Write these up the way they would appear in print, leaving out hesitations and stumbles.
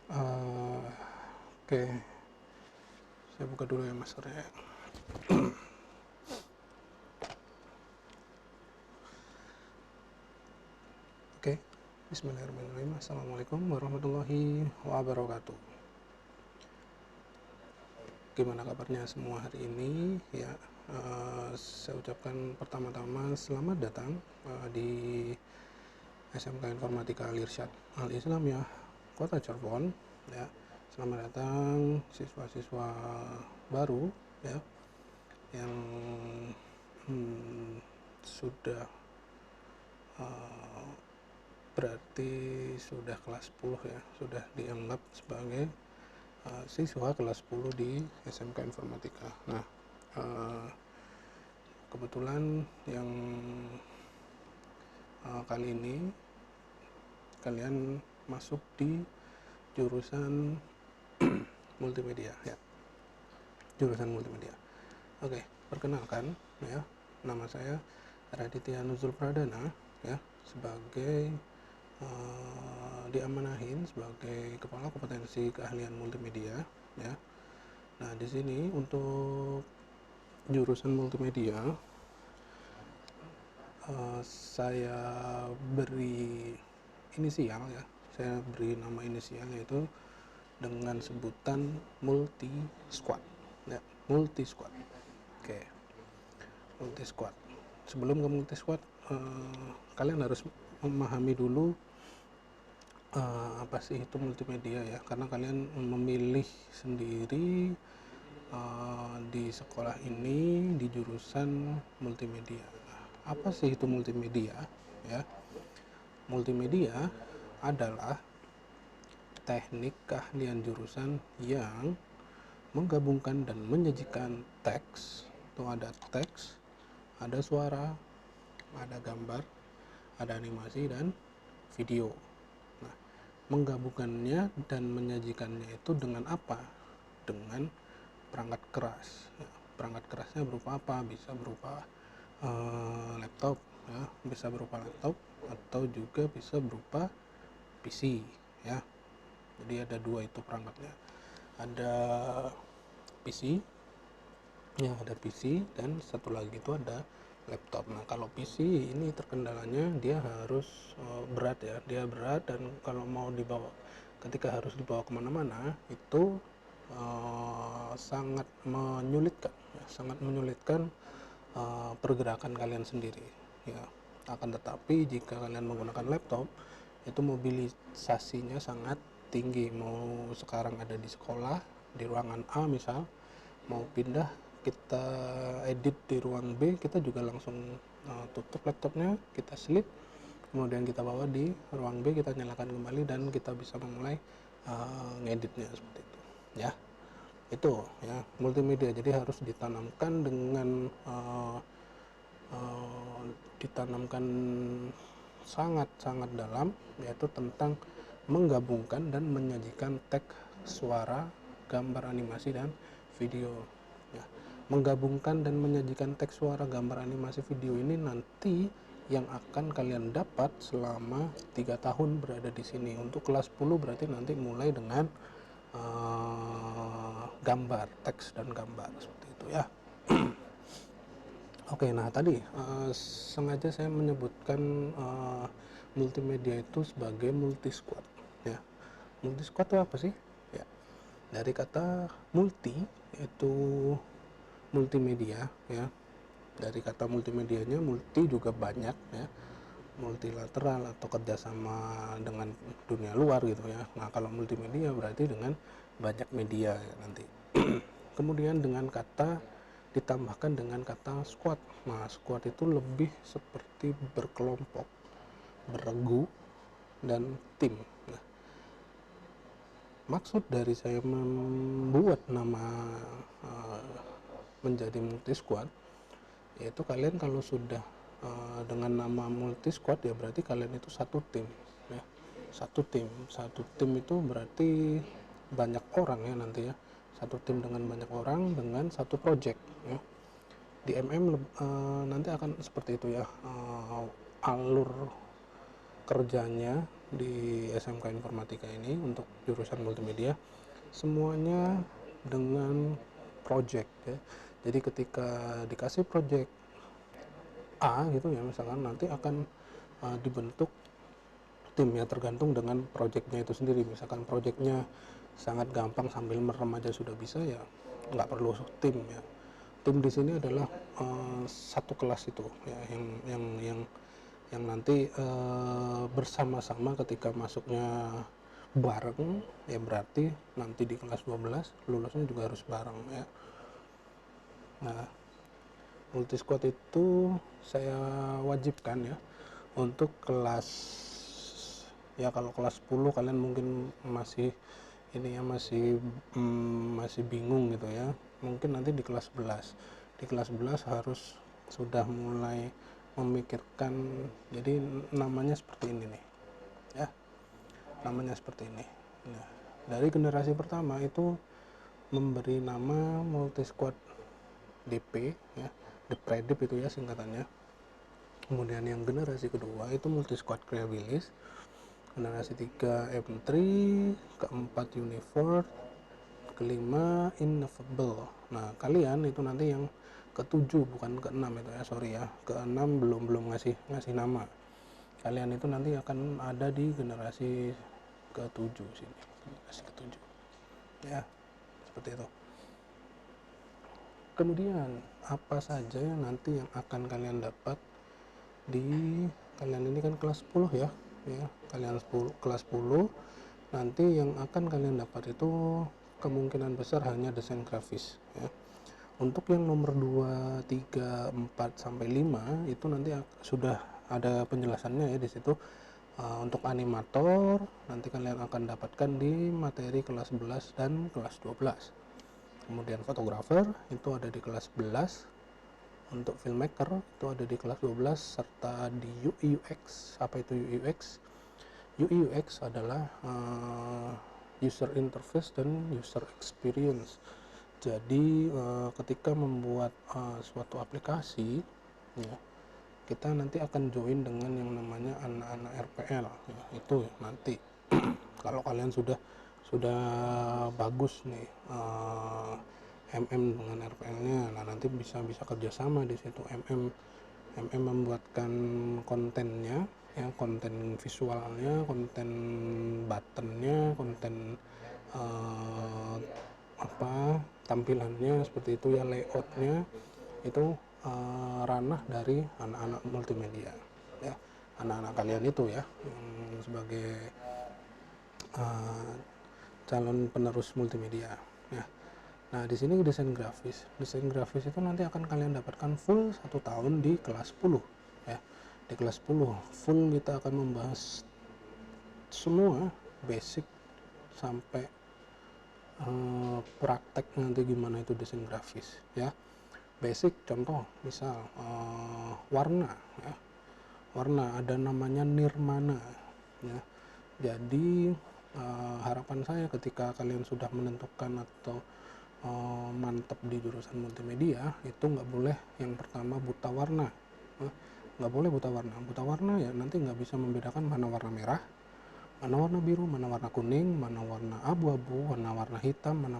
Eh, Oke, saya buka dulu ya masternya. Oke, Bismillahirrahmanirrahim. Assalamualaikum warahmatullahi wabarakatuh. Gimana kabarnya semua hari ini? Ya, saya ucapkan pertama-tama selamat datang di SMK Informatika Al-Irsyad Al-Islam ya, Kota Cirebon. Ya, selamat datang siswa-siswa baru ya yang sudah berarti sudah kelas 10 ya, sudah dianggap sebagai siswa kelas 10 di SMK Informatika. Nah, kebetulan yang kali ini kalian masuk di jurusan multimedia ya, jurusan multimedia. Oke, perkenalkan ya, nama saya Raditya Nuzul Pradana ya, sebagai diamanahin sebagai kepala kompetensi keahlian multimedia ya. Nah, di sini untuk jurusan multimedia saya beri inisial ya, saya beri nama inisial yaitu dengan sebutan multi squad ya, multi squad. Oke, multi squad. Sebelum ke multi squad, kalian harus memahami dulu apa sih itu multimedia ya, karena kalian memilih sendiri di sekolah ini di jurusan multimedia. Apa sih itu multimedia ya? Multimedia adalah teknik keahlian jurusan yang menggabungkan dan menyajikan teks. Itu ada teks, ada suara, ada gambar, ada animasi dan video. Nah, menggabungkannya dan menyajikannya itu dengan apa? Dengan perangkat keras ya. Perangkat kerasnya berupa apa? Bisa berupa laptop ya, bisa berupa laptop atau juga bisa berupa PC ya. Jadi ada dua itu perangkatnya, ada PC ya, ada PC dan satu lagi itu ada laptop. Nah, kalau PC ini terkendalanya dia harus berat ya, dia berat, dan kalau mau dibawa, ketika harus dibawa kemana-mana itu sangat menyulitkan ya, sangat menyulitkan pergerakan kalian sendiri ya. Akan tetapi jika kalian menggunakan laptop itu mobilisasinya sangat tinggi. Mau sekarang ada di sekolah di ruangan A misal, mau pindah kita edit di ruang B, kita juga langsung tutup laptopnya, kita slip, kemudian kita bawa di ruang B, kita nyalakan kembali dan kita bisa memulai ngeditnya seperti itu ya. Itu ya multimedia, jadi harus ditanamkan dengan ditanamkan sangat-sangat dalam, yaitu tentang menggabungkan dan menyajikan teks, suara, gambar, animasi dan video ya. Menggabungkan dan menyajikan teks, suara, gambar, animasi, video ini nanti yang akan kalian dapat selama 3 tahun berada di sini. Untuk kelas 10 berarti nanti mulai dengan gambar, teks dan gambar seperti itu ya. Oke, nah tadi sengaja saya menyebutkan multimedia itu sebagai multi squad ya. Multi squad itu apa sih? Ya, dari kata multi itu multimedia ya. Dari kata multimedianya, multi juga banyak ya, multilateral atau kerjasama dengan dunia luar gitu ya. Nah, kalau multimedia berarti dengan banyak media ya nanti. Kemudian dengan kata ditambahkan dengan kata squad. Nah, squad itu lebih seperti berkelompok, beregu, dan tim. Nah, maksud dari saya membuat nama menjadi multi squad, yaitu kalian kalau sudah dengan nama multi squad ya berarti kalian itu satu tim ya. Satu tim itu berarti banyak orang ya nanti ya. Satu tim dengan banyak orang dengan satu project ya. Di nanti akan seperti itu ya, alur kerjanya di SMK Informatika ini untuk jurusan multimedia semuanya dengan project ya. Jadi ketika dikasih project A gitu ya, misalkan nanti akan dibentuk tim ya, tergantung dengan projectnya itu sendiri. Misalkan projectnya sangat gampang sambil merem aja sudah bisa ya, nggak perlu tim ya. Tim di sini adalah satu kelas itu ya, yang nanti bersama-sama ketika masuknya bareng ya, berarti nanti di kelas 12 lulusnya juga harus bareng ya. Nah, multi squad itu saya wajibkan ya untuk kelas, ya kalau kelas 10 kalian mungkin masih ini ya, masih bingung gitu ya. Mungkin nanti di kelas 11. Di kelas 11 harus sudah mulai memikirkan, jadi namanya seperti ini nih. Ya, namanya seperti ini. Nah, dari generasi pertama itu memberi nama multi squad DP ya, Depredip itu ya singkatannya. Kemudian yang generasi kedua itu multi squad Creabilis, generasi 3 M3, keempat Uniform, kelima Ineffable. Nah, kalian itu nanti yang ketujuh, bukan keenam itu ya, sorry ya, keenam belum ngasih nama. Kalian itu nanti akan ada di generasi ketujuh sini, generasi ketujuh ya, seperti itu. Kemudian apa saja yang nanti yang akan kalian dapat di, kalian ini kan kelas 10 ya, kalian kelas 10 nanti yang akan kalian dapat itu kemungkinan besar hanya desain grafis ya. Untuk yang nomor 2, 3, 4 sampai 5 itu nanti sudah ada penjelasannya ya di situ. Untuk animator nanti kalian akan dapatkan di materi kelas 11 dan kelas 12. Kemudian fotografer itu ada di kelas 11, untuk filmmaker itu ada di kelas 12, serta di UI UX. Apa itu UI UX? UI UX adalah user interface dan user experience. Jadi ketika membuat suatu aplikasi ya, kita nanti akan join dengan yang namanya anak-anak RPL ya, itu nanti kalau kalian sudah bagus nih MM dengan RPL-nya, nah nanti bisa kerjasama di situ. MM membuatkan kontennya ya, konten visualnya, konten buttonnya, konten tampilannya seperti itu ya, layoutnya itu ranah dari anak-anak multimedia ya, anak-anak kalian itu ya, yang sebagai calon penerus multimedia ya. Nah, di sini desain grafis itu nanti akan kalian dapatkan full 1 tahun di kelas 10 ya. Di kelas 10 full kita akan membahas semua basic sampai praktek nanti gimana itu desain grafis ya. Basic contoh misal warna ya. Warna ada namanya nirmana ya. Jadi harapan saya ketika kalian sudah menentukan atau mantap di jurusan multimedia itu nggak boleh yang pertama buta warna, nggak boleh buta warna ya, nanti nggak bisa membedakan mana warna merah, mana warna biru, mana warna kuning, mana warna abu-abu, mana warna hitam, mana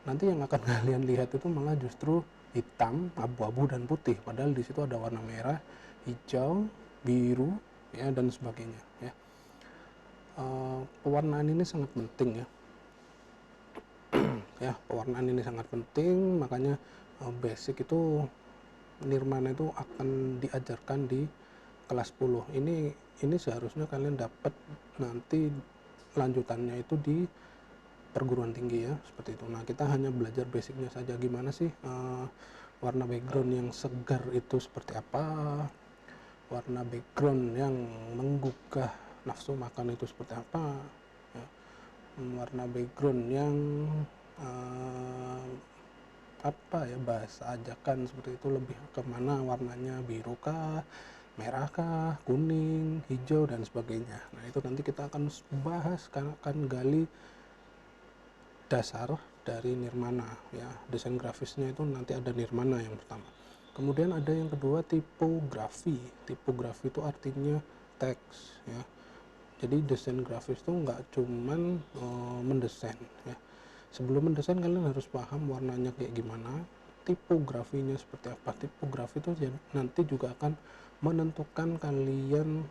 nanti yang akan kalian lihat itu malah justru hitam, abu-abu dan putih, padahal di situ ada warna merah, hijau, biru ya, dan sebagainya ya. Pewarnaan ini sangat penting ya. Ya, pewarnaan ini sangat penting, makanya basic itu nirmana itu akan diajarkan di kelas 10. Ini seharusnya kalian dapat nanti lanjutannya itu di perguruan tinggi ya, seperti itu. Nah, kita hanya belajar basicnya saja, gimana sih warna background yang segar itu seperti apa, warna background yang menggugah nafsu makan itu seperti apa ya. Warna background yang apa ya, bahasa ajakan seperti itu lebih kemana warnanya, biru kah, merah kah, kuning, hijau, dan sebagainya. Nah, itu nanti kita akan bahas, akan gali dasar dari nirmana ya. Desain grafisnya itu nanti ada nirmana yang pertama. Kemudian ada yang kedua, tipografi. Tipografi itu artinya teks ya. Jadi desain grafis itu nggak cuman mendesain ya. Sebelum mendesain kalian harus paham warnanya kayak gimana, tipografinya seperti apa. Tipografi itu nanti juga akan menentukan kalian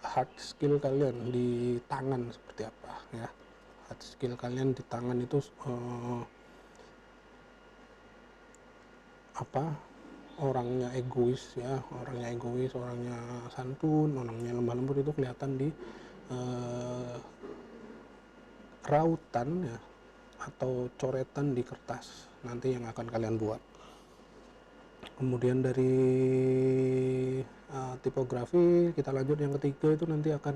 hard skill kalian di tangan seperti apa ya. Hard skill kalian di tangan itu orangnya egois ya, orangnya santun, orangnya lemah lembut, itu kelihatan di rautan ya atau coretan di kertas nanti yang akan kalian buat. Kemudian dari tipografi kita lanjut yang ketiga, itu nanti akan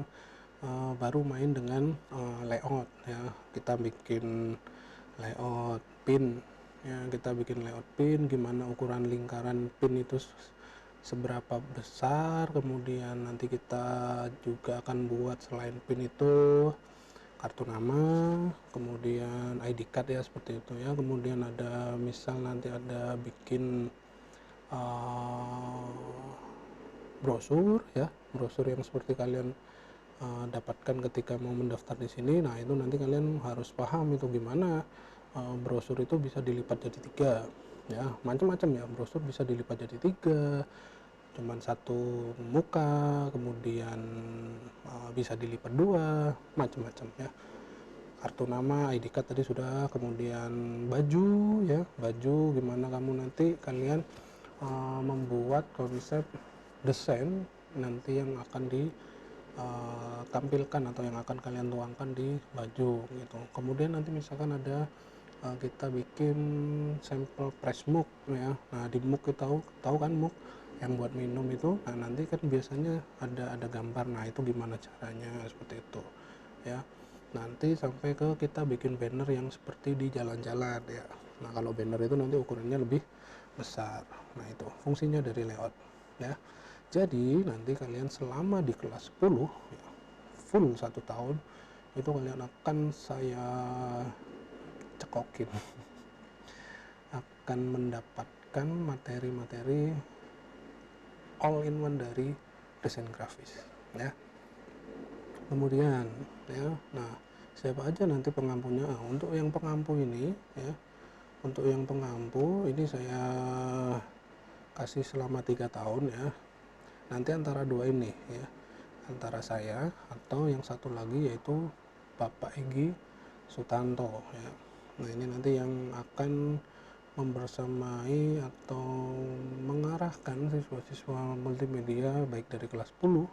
baru main dengan layout ya. Kita bikin layout pin ya, gimana ukuran lingkaran pin itu seberapa besar. Kemudian nanti kita juga akan buat selain pin itu kartu nama, kemudian ID card ya, seperti itu ya. Kemudian ada misal nanti ada bikin brosur ya, brosur yang seperti kalian dapatkan ketika mau mendaftar di sini. Nah, itu nanti kalian harus paham itu gimana brosur itu bisa dilipat jadi 3 ya, macam-macam ya. Brosur bisa dilipat jadi 3, cuman satu muka, kemudian bisa dilipat 2, macam-macam ya. Kartu nama, ID card tadi sudah. Kemudian baju ya, baju gimana kamu nanti kalian membuat konsep desain nanti yang akan ditampilkan atau yang akan kalian tuangkan di baju gitu. Kemudian nanti misalkan ada kita bikin sampel press mug ya. Nah, di mug kita tahu kan, mug yang buat minum itu. Nah, nanti kan biasanya ada gambar. Nah, itu gimana caranya, seperti itu ya. Nanti sampai ke kita bikin banner yang seperti di jalan-jalan ya. Nah, kalau banner itu nanti ukurannya lebih besar. Nah, itu fungsinya dari layout ya. Jadi nanti kalian selama di kelas 10 ya, full 1 tahun itu kalian akan saya cekokin akan mendapatkan materi-materi all in one dari desain grafis ya. Kemudian ya, nah siapa aja nanti pengampunya? Untuk yang pengampu ini ya, untuk yang pengampu ini saya kasih selama 3 tahun ya. Nanti antara dua ini ya, antara saya atau yang satu lagi yaitu Bapak Egi Sutanto ya. Nah, ini nanti yang akan membersamai atau mengarahkan siswa-siswa multimedia baik dari kelas 10,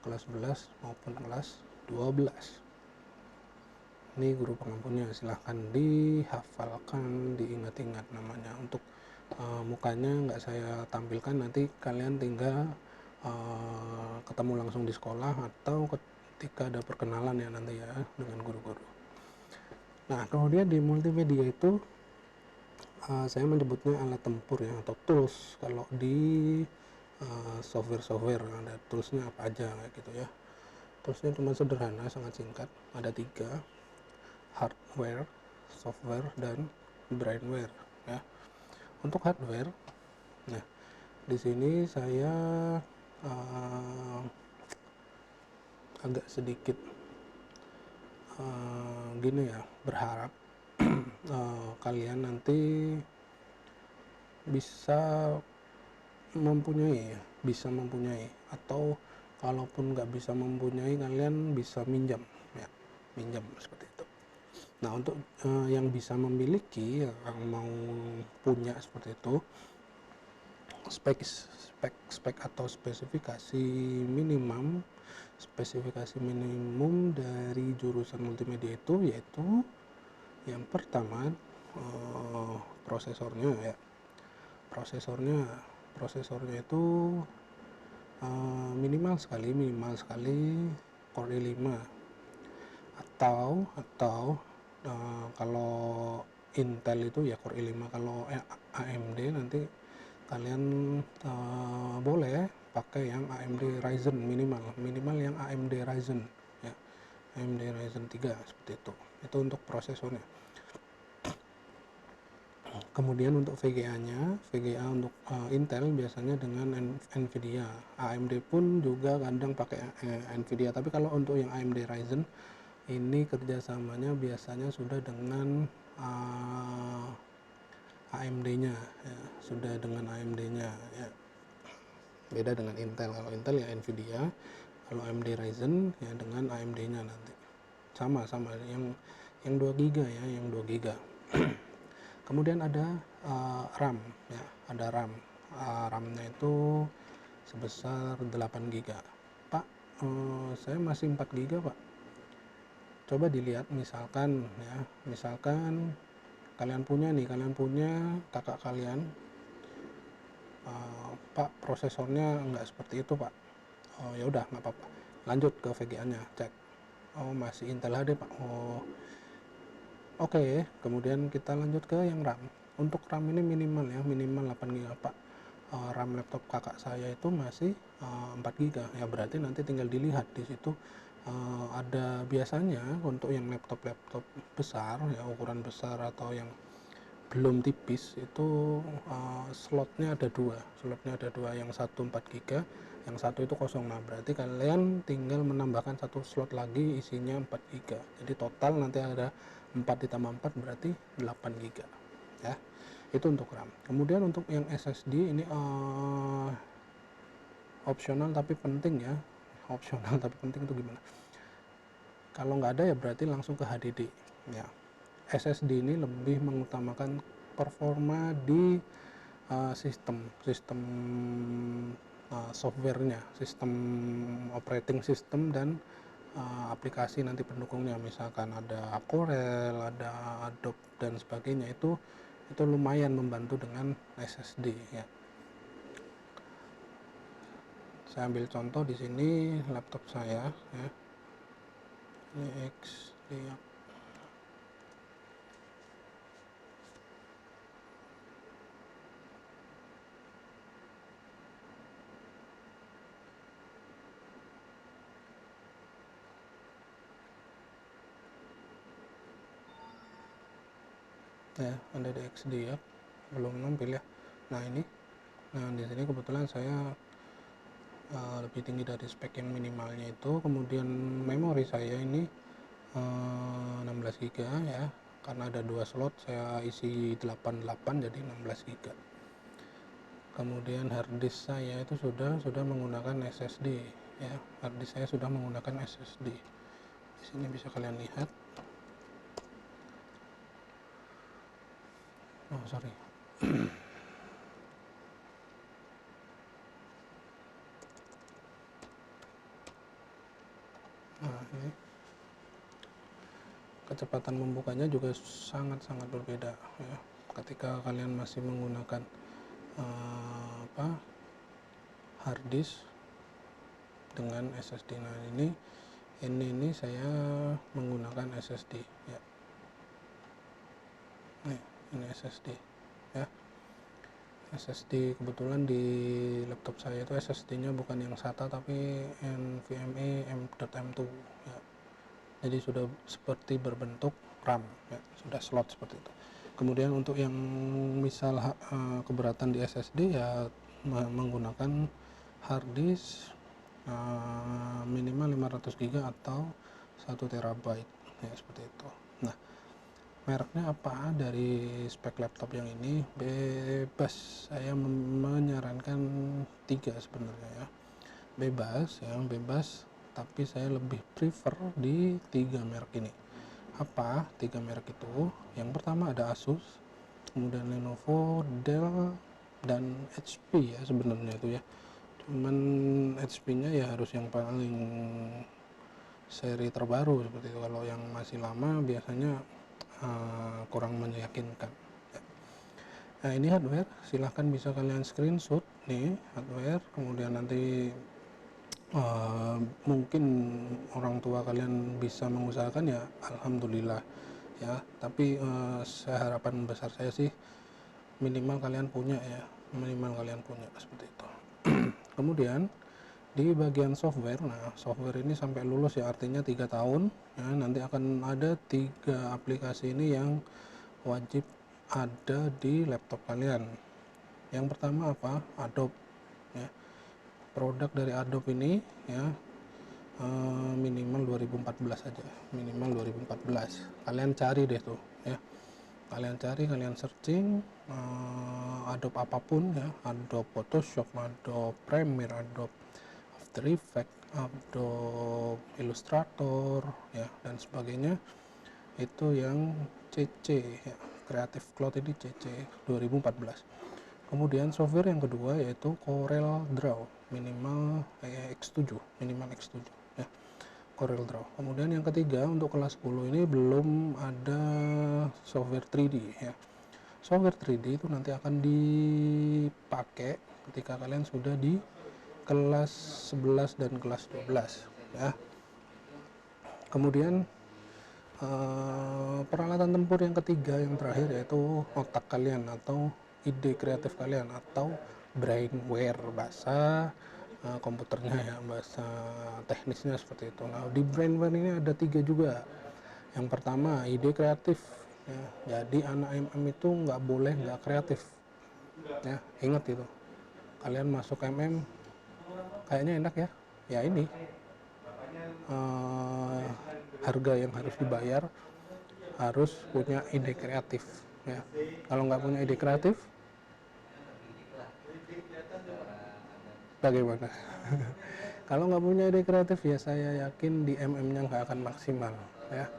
kelas 11 maupun kelas 12. Ini guru pengampunya, silahkan dihafalkan, diingat-ingat namanya. Untuk mukanya nggak saya tampilkan, nanti kalian tinggal ketemu langsung di sekolah atau ketika ada perkenalan ya nanti ya dengan guru-guru. Nah, kemudian di multimedia itu saya menyebutnya alat tempur ya, atau tools. Kalau di software ada toolsnya apa aja kayak gitu ya. Toolsnya cuma sederhana, sangat singkat, ada 3: hardware, software, dan brainware ya. Untuk hardware, nah di sini saya agak sedikit gini ya, berharap kalian nanti bisa mempunyai atau kalaupun nggak bisa mempunyai, kalian bisa minjam ya, minjam seperti itu. Nah, untuk yang bisa memiliki, yang mau punya seperti itu, spek atau spesifikasi minimum dari jurusan multimedia itu yaitu yang pertama prosesornya ya. Prosesornya itu minimal sekali Core i5 atau kalau Intel itu ya Core i5. Kalau AMD nanti kalian boleh pakai yang AMD Ryzen, minimal yang AMD Ryzen ya, AMD Ryzen 3 seperti itu. Itu untuk prosesornya. Kemudian untuk VGA-nya, VGA untuk Intel biasanya dengan Nvidia. AMD pun juga kadang pakai Nvidia, tapi kalau untuk yang AMD Ryzen ini kerjasamanya biasanya sudah dengan AMD-nya, ya, sudah dengan AMD-nya, ya. Beda dengan Intel. Kalau Intel ya Nvidia, kalau AMD Ryzen ya dengan AMD-nya nanti. Sama-sama yang 2 GB ya, yang 2 GB. Kemudian ada RAM ya, ada RAM. RAM-nya itu sebesar 8 GB. Pak, saya masih 4 GB, Pak. Coba dilihat misalkan ya, misalkan kalian punya kakak kalian, Pak, prosesornya nggak seperti itu, Pak. Oh ya udah, nggak apa-apa. Lanjut ke VGA-nya, cek. Oh, masih Intel HD, Pak. Oh, oke. Kemudian kita lanjut ke yang RAM. Untuk RAM ini minimal ya, minimal 8 GB, Pak. RAM laptop kakak saya itu masih 4 GB. Ya berarti nanti tinggal dilihat di situ ada biasanya untuk yang laptop-laptop besar ya, ukuran besar atau yang belum tipis itu slotnya ada dua, yang satu 4 GB, yang satu itu kosong. Nah berarti kalian tinggal menambahkan satu slot lagi isinya 4 GB, jadi total nanti ada 4 ditambah 4 berarti 8 GB ya. Itu untuk RAM. Kemudian untuk yang SSD ini opsional tapi penting ya. Opsional tapi penting itu gimana? Kalau nggak ada ya berarti langsung ke HDD ya. SSD ini lebih mengutamakan performa di sistem softwarenya, sistem operating system dan aplikasi nanti pendukungnya, misalkan ada Corel, ada Adobe dan sebagainya, itu lumayan membantu dengan SSD ya. Saya ambil contoh di sini laptop saya ya. Ini X lihat. Ya, ada di XD ya, belum nampil ya. Nah ini, di sini kebetulan saya lebih tinggi dari spek yang minimalnya itu. Kemudian memori saya ini 16 GB ya, karena ada 2 slot saya isi 88 jadi 16 GB. Kemudian harddisk saya itu sudah menggunakan SSD ya, harddisk saya sudah menggunakan SSD. Di sini bisa kalian lihat. Oh sorry. Nah ini kecepatan membukanya juga sangat-sangat berbeda ya, ketika kalian masih menggunakan harddisk dengan SSD. Nah ini saya menggunakan SSD ya. Ini SSD ya. SSD kebetulan di laptop saya itu SSD-nya bukan yang SATA tapi NVMe M.2 ya. Jadi sudah seperti berbentuk RAM ya, sudah slot seperti itu. Kemudian untuk yang misal keberatan di SSD ya, menggunakan harddisk minimal 500 GB atau 1 terabyte ya, seperti itu. Nah mereknya apa dari spek laptop yang ini? Bebas, saya menyarankan 3 sebenarnya ya, bebas, tapi saya lebih prefer di 3 merek ini. Apa 3 merek itu? Yang pertama ada Asus, kemudian Lenovo, Dell, dan HP ya sebenarnya itu ya. Cuman HP-nya ya harus yang paling seri terbaru seperti itu. Kalau yang masih lama biasanya kurang meyakinkan. Nah ini hardware, silahkan bisa kalian screenshot nih hardware, kemudian nanti mungkin orang tua kalian bisa mengusahakan ya alhamdulillah ya, tapi harapan besar saya sih minimal kalian punya ya, seperti itu. Kemudian di bagian software, nah software ini sampai lulus ya, artinya 3 tahun ya, nanti akan ada 3 aplikasi ini yang wajib ada di laptop kalian. Yang pertama apa? Adobe ya. Produk dari Adobe ini ya, minimal 2014 aja, minimal 2014. Kalian cari deh tuh ya, kalian cari, kalian searching Adobe apapun ya, Adobe Photoshop, Adobe Premiere, Adobe After Effects, Adobe Illustrator ya, dan sebagainya. Itu yang CC ya, Creative Cloud ini CC 2014. Kemudian software yang kedua yaitu Corel Draw, minimal X7, minimal X7 ya, Corel Draw. Kemudian yang ketiga untuk kelas 10 ini belum ada software 3D ya. Software 3D itu nanti akan dipakai ketika kalian sudah di kelas 11 dan kelas 12 ya. Kemudian peralatan tempur yang ketiga, yang terakhir, yaitu otak kalian atau ide kreatif kalian atau brainware, bahasa komputernya ya, bahasa teknisnya seperti itu. Nah, di brainware ini ada 3 juga. Yang pertama ide kreatif ya, jadi anak MM itu nggak boleh nggak kreatif ya, ingat itu. Kalian masuk MM kayaknya enak ya, ya ini harga yang harus dibayar harus punya ide kreatif ya. Kalau nggak punya ide kreatif bagaimana? Kalau nggak punya ide kreatif ya saya yakin di MM-nya nggak akan maksimal ya,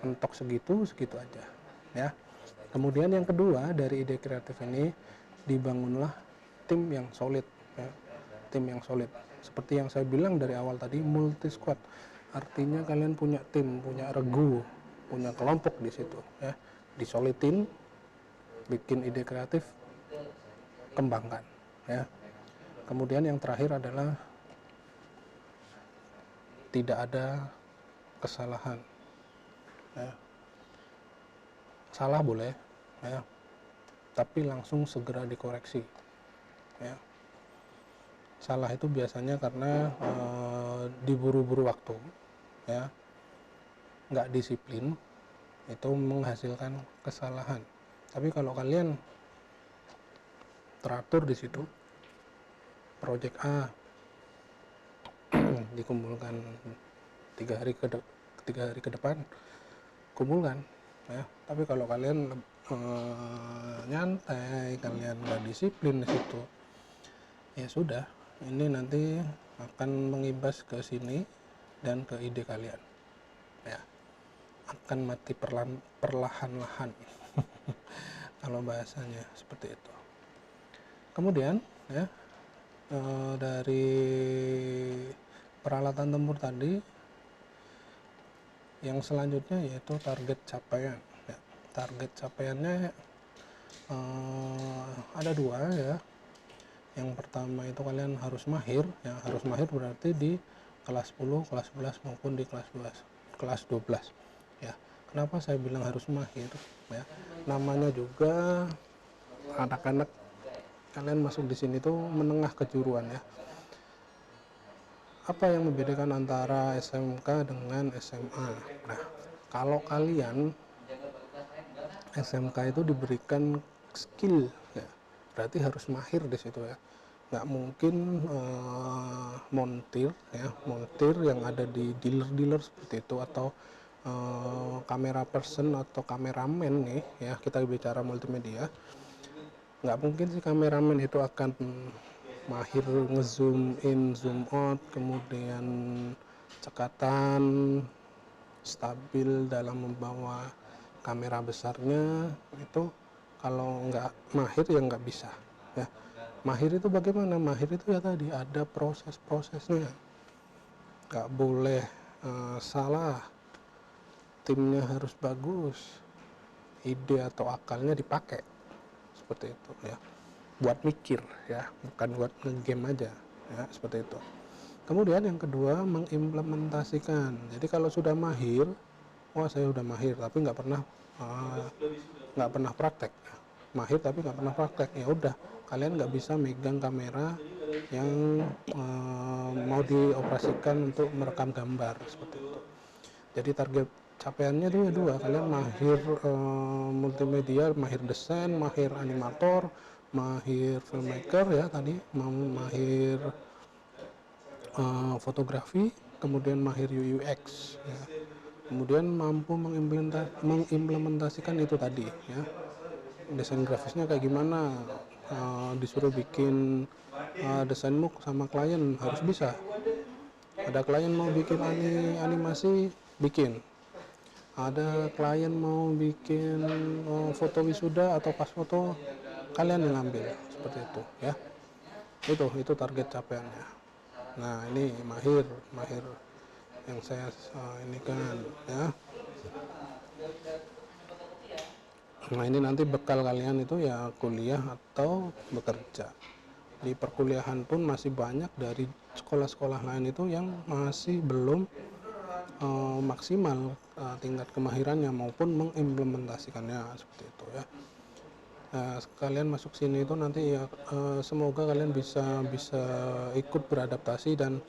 mentok segitu aja ya. Kemudian yang kedua, dari ide kreatif ini dibangunlah tim yang solid ya. Tim yang solid seperti yang saya bilang dari awal tadi, multi squad, artinya kalian punya tim, punya regu, punya kelompok di situ ya, disolidin, bikin ide kreatif, kembangkan ya. Kemudian yang terakhir adalah tidak ada kesalahan ya. Salah boleh ya, tapi langsung segera dikoreksi ya. Salah itu biasanya karena diburu-buru waktu ya, nggak disiplin, itu menghasilkan kesalahan. Tapi kalau kalian teratur di situ, project A dikumpulkan 3 hari ke depan, kumpulkan ya. Tapi kalau kalian nyantai, kalian nggak disiplin di situ, ya sudah, ini nanti akan mengimbas ke sini dan ke ide kalian ya, akan mati perlahan-lahan kalau bahasanya seperti itu. Kemudian ya, dari peralatan tempur tadi, yang selanjutnya yaitu target capaian ya. Target capaiannya ada 2 ya. Yang pertama itu kalian harus mahir ya, harus mahir berarti di kelas 10, kelas 11 maupun di kelas 12 ya. Kenapa saya bilang harus mahir ya? Namanya juga anak-anak kalian masuk di sini tuh menengah kejuruan ya. Apa yang membedakan antara SMK dengan SMA? Nah, kalau kalian SMK itu diberikan skill ya, berarti harus mahir di situ ya. Nggak mungkin montir ya, montir yang ada di dealer-dealer seperti itu, atau kamera person atau kameramen nih ya, kita bicara multimedia. Nggak mungkin sih kameramen itu akan mahir ngezoom in, zoom out, kemudian cekatan, stabil dalam membawa kamera besarnya. Itu kalau nggak mahir ya nggak bisa ya. Mahir itu bagaimana? Mahir itu ya tadi ada proses-prosesnya, nggak boleh salah, timnya harus bagus, ide atau akalnya dipakai seperti itu ya, buat mikir ya, bukan buat ngegame aja ya, seperti itu. Kemudian yang kedua, mengimplementasikan. Jadi kalau sudah mahir, wah saya udah mahir tapi nggak pernah praktek. Mahir tapi nggak pernah praktek, ya udah, kalian nggak bisa megang kamera yang mau dioperasikan untuk merekam gambar seperti itu. Jadi capaiannya tuh ya dua, kalian mahir multimedia, mahir desain, mahir animator, mahir filmmaker ya tadi, mahir fotografi, kemudian mahir UX ya. Kemudian mampu mengimplementasikan itu tadi ya. Desain grafisnya kayak gimana, disuruh bikin desainmu sama klien harus bisa. Ada klien mau bikin animasi, bikin. Ada klien mau bikin foto wisuda atau pas foto, kalian yang ngambil seperti itu ya. Itu target capaiannya. Nah ini mahir yang saya ini kan ya. Nah ini nanti bekal kalian itu ya kuliah atau bekerja. Di perkuliahan pun masih banyak dari sekolah-sekolah lain itu yang masih belum maksimal tingkat kemahirannya maupun mengimplementasikannya seperti itu ya. Kalian masuk sini itu nanti ya semoga kalian bisa ikut beradaptasi dan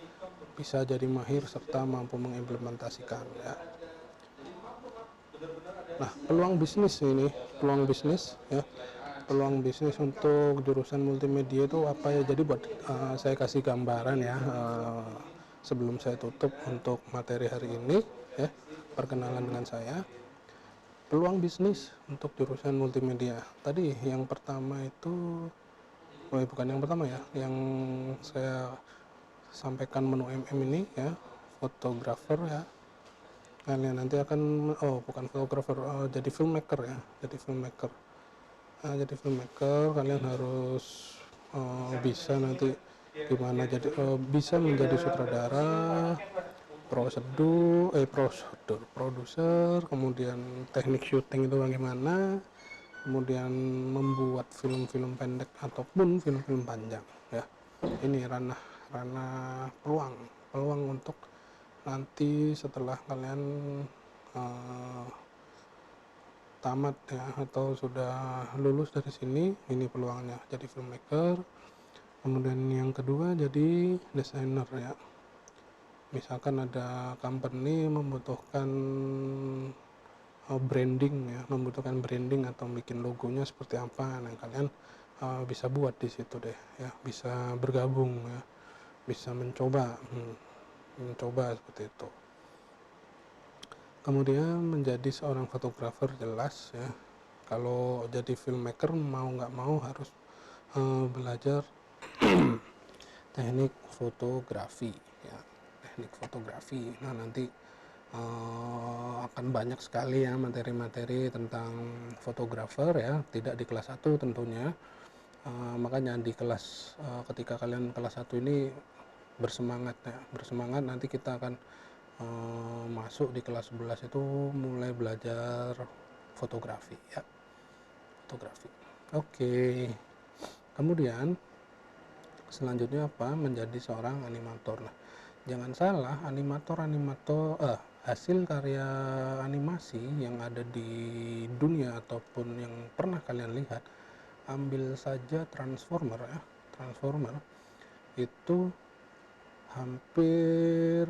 bisa jadi mahir serta mampu mengimplementasikan ya. Nah, peluang bisnis ya. Peluang bisnis untuk jurusan multimedia itu apa ya? Jadi buat saya kasih gambaran ya sebelum saya tutup untuk materi hari ini ya. Perkenalan dengan saya. Peluang bisnis untuk jurusan multimedia. Tadi yang pertama itu bukan yang pertama ya, yang saya sampaikan menu MM ini ya, fotografer ya. Kalian nanti akan bukan fotografer, jadi filmmaker ya, jadi filmmaker. Jadi filmmaker kalian harus bisa nanti gimana jadi bisa menjadi sutradara, produser, kemudian teknik syuting itu bagaimana, kemudian membuat film-film pendek ataupun film-film panjang ya. Ini ranah peluang untuk nanti setelah kalian tamat ya atau sudah lulus dari sini, ini peluangnya jadi filmmaker. Kemudian yang kedua jadi desainer ya. Misalkan ada company membutuhkan branding ya, membutuhkan branding atau bikin logonya seperti apa, nah kalian bisa buat di situ deh ya, bisa bergabung ya, bisa mencoba seperti itu. Kemudian menjadi seorang fotografer jelas ya, kalau jadi filmmaker mau nggak mau harus belajar teknik fotografi ya, teknik fotografi. Nah nanti akan banyak sekali ya materi-materi tentang fotografer ya, tidak di kelas 1 tentunya. Makanya di kelas ketika kalian kelas 1 ini bersemangat nanti kita akan masuk di kelas 11 itu mulai belajar fotografi ya, fotografi. Oke. Kemudian selanjutnya apa? Menjadi seorang animator. Nah, jangan salah, hasil karya animasi yang ada di dunia ataupun yang pernah kalian lihat, ambil saja Transformer ya. Transformer itu hampir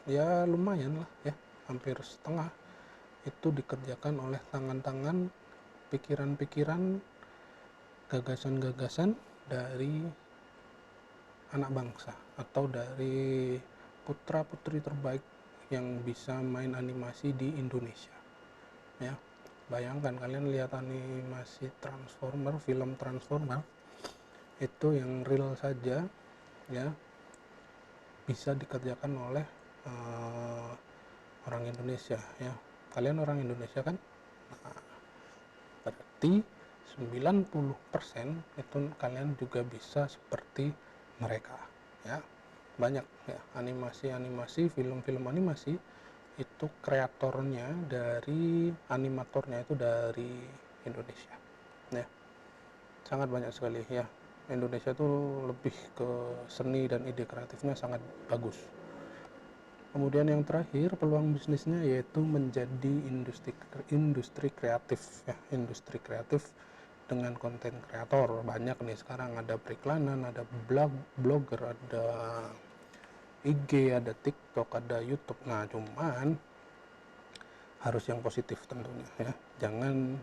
ya lumayan lah ya, hampir setengah itu dikerjakan oleh tangan-tangan, pikiran-pikiran, gagasan-gagasan dari anak bangsa atau dari putra-putri terbaik yang bisa main animasi di Indonesia ya. Bayangkan kalian lihat animasi Transformer, film Transformer itu yang real saja ya, bisa dikerjakan oleh orang Indonesia ya. Kalian orang Indonesia kan? Nah, berarti 90% itu kalian juga bisa seperti mereka ya. Banyak ya animasi film-film animasi itu kreatornya dari animatornya itu dari Indonesia ya. Sangat banyak sekali ya. Indonesia itu lebih ke seni dan ide kreatifnya sangat bagus. Kemudian yang terakhir peluang bisnisnya yaitu menjadi industri kreatif ya, industri kreatif dengan konten kreator. Banyak nih sekarang, ada periklanan, ada blogger, ada IG, ada TikTok, ada YouTube. Nah cuman harus yang positif tentunya ya, jangan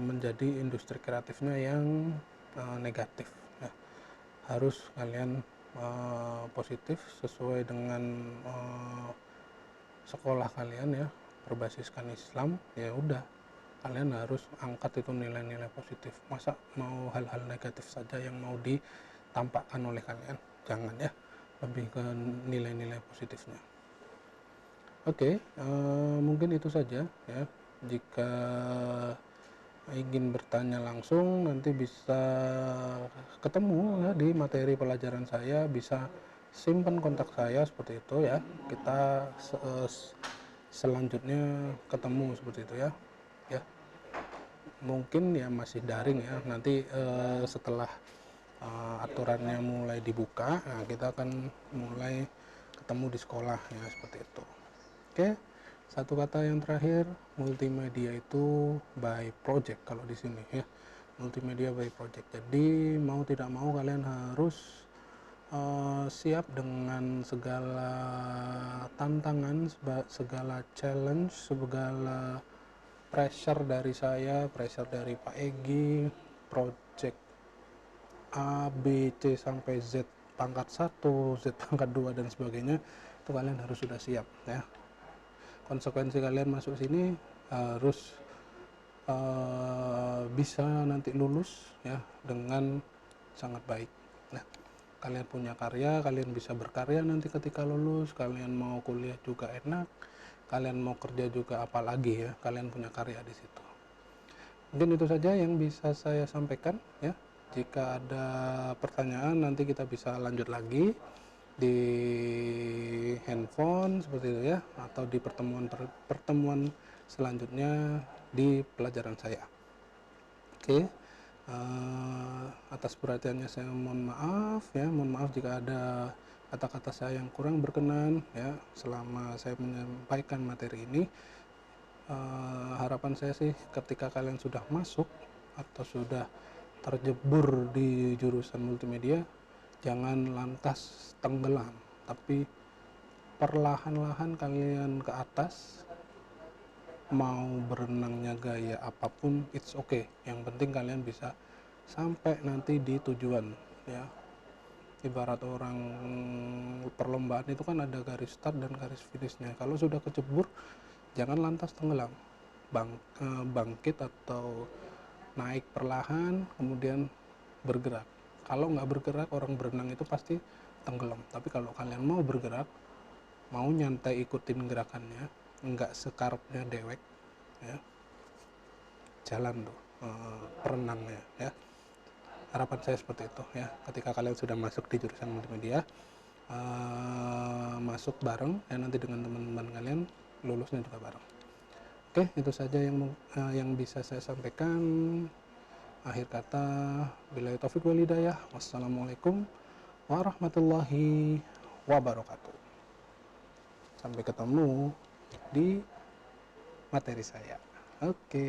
menjadi industri kreatifnya yang negatif ya. Harus kalian positif sesuai dengan sekolah kalian ya, berbasiskan Islam, ya udah kalian harus angkat itu nilai-nilai positif. Masa mau hal-hal negatif saja yang mau ditampakkan oleh kalian? Jangan ya, lebih ke nilai-nilai positifnya. Oke, mungkin itu saja ya. Jika ingin bertanya langsung, nanti bisa ketemu ya di materi pelajaran saya, bisa simpan kontak saya seperti itu ya. Kita selanjutnya ketemu seperti itu ya. Ya, mungkin ya masih daring ya. Nanti setelah aturannya mulai dibuka, nah kita akan mulai ketemu di sekolah ya, seperti itu. Oke, satu kata yang terakhir, multimedia itu by project kalau di sini ya. Multimedia by project. Jadi mau tidak mau kalian harus siap dengan segala tantangan, segala challenge, segala pressure dari saya, pressure dari Pak Egi, project A, B, C sampai Z pangkat 1, Z pangkat 2 dan sebagainya, itu kalian harus sudah siap ya. Konsekuensi kalian masuk sini harus bisa nanti lulus ya dengan sangat baik. Nah, kalian punya karya, kalian bisa berkarya nanti ketika lulus, kalian mau kuliah juga enak, kalian mau kerja juga apalagi ya, kalian punya karya di situ. Mungkin itu saja yang bisa saya sampaikan ya. Jika ada pertanyaan nanti kita bisa lanjut lagi di handphone seperti itu ya, atau di pertemuan selanjutnya di pelajaran saya. Oke, atas perhatiannya saya mohon maaf ya, mohon maaf jika ada kata-kata saya yang kurang berkenan ya selama saya menyampaikan materi ini. Harapan saya sih ketika kalian sudah masuk atau sudah terjebur di jurusan multimedia, jangan lantas tenggelam, tapi perlahan-lahan kalian ke atas. Mau berenangnya gaya apapun it's okay, yang penting kalian bisa sampai nanti di tujuan ya. Ibarat orang perlombaan itu kan ada garis start dan garis finishnya. Kalau sudah kecebur, jangan lantas tenggelam, bangkit atau naik perlahan kemudian bergerak. Kalau nggak bergerak, orang berenang itu pasti tenggelam. Tapi kalau kalian mau bergerak, mau nyantai ikutin gerakannya, nggak sekarpnya dewek ya, jalan tuh perenangnya ya. Harapan saya seperti itu ya, ketika kalian sudah masuk di jurusan multimedia, masuk bareng ya, nanti dengan teman-teman kalian lulusnya juga bareng. Oke, itu saja yang bisa saya sampaikan. Akhir kata, billahi taufiq wal hidayah. Wassalamualaikum warahmatullahi wabarakatuh. Sampai ketemu di materi saya. Oke.